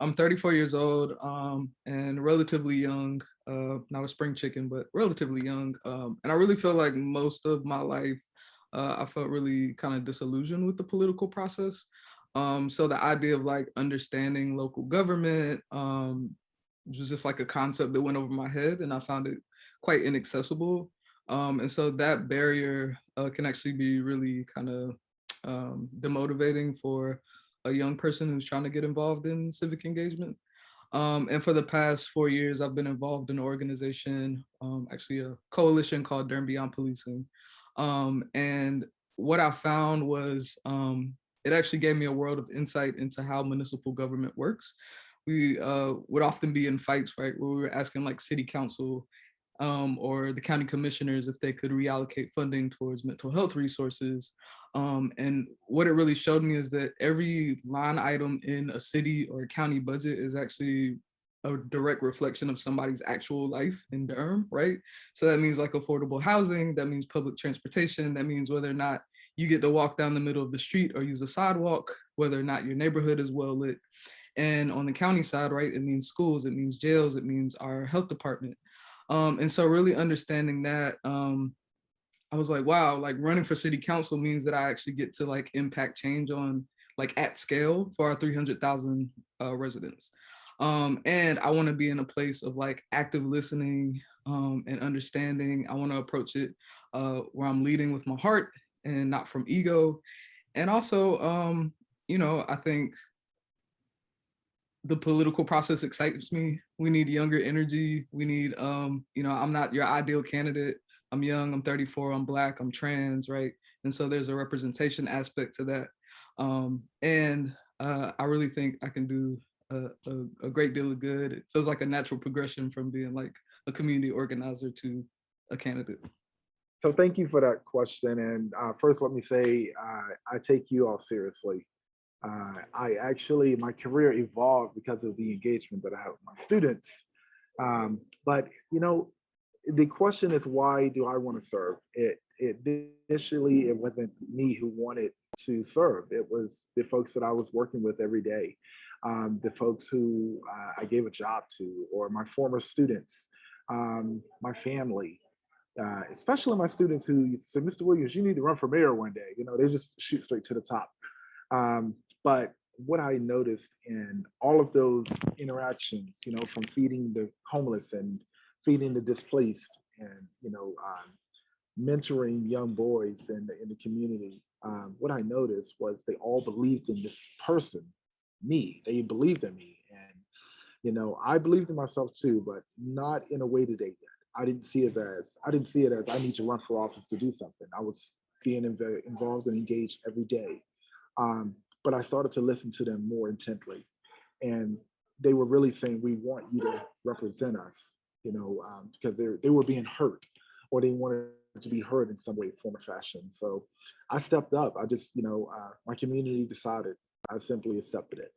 I'm 34 years old, and relatively young, not a spring chicken, but relatively young. And I really feel like most of my life, I felt really kind of disillusioned with the political process. So the idea of like understanding local government, was just like a concept that went over my head, and I found it quite inaccessible. And so that barrier can actually be really kind of demotivating for a young person who's trying to get involved in civic engagement. And for the past 4 years, I've been involved in an organization, actually a coalition called Durham Beyond Policing. And what I found was it actually gave me a world of insight into how municipal government works. We would often be in fights, right, where we were asking like city council or the county commissioners if they could reallocate funding towards mental health resources. And what it really showed me is that every line item in a city or a county budget is actually a direct reflection of somebody's actual life in Durham, right? So that means like affordable housing, that means public transportation, that means whether or not you get to walk down the middle of the street or use a sidewalk, whether or not your neighborhood is well lit. And on the county side, right, it means schools, it means jails, it means our health department. And so really understanding that, I was like, wow, like running for city council means that I actually get to like impact change on like at scale for our 300,000 residents. And I want to be in a place of like active listening and understanding. I want to approach it where I'm leading with my heart and not from ego. And also, I think the political process excites me. We need younger energy. We need, I'm not your ideal candidate. I'm young, I'm 34, I'm Black, I'm trans, right? And so there's a representation aspect to that. And I really think I can do a great deal of good. It feels like a natural progression from being like a community organizer to a candidate. So thank you for that question. And first, let me say I take you all seriously. My career evolved because of the engagement that I have with my students. But the question is, why do I want to serve? It initially it wasn't me who wanted to serve. It was the folks that I was working with every day, the folks who I gave a job to, or my former students, my family. Especially my students who said, Mr. Williams, you need to run for mayor one day. They just shoot straight to the top. But what I noticed in all of those interactions, from feeding the homeless and feeding the displaced, and mentoring young boys in the community, what I noticed was they all believed in this person, me. They believed in me, and I believed in myself too, but not in a way that they did. I didn't see it as I need to run for office to do something. I was being involved and engaged every day. But I started to listen to them more intently, and they were really saying, "We want you to represent us," because they were being hurt, or they wanted to be heard in some way, form, or fashion. So I stepped up. I just, my community decided. I simply accepted it.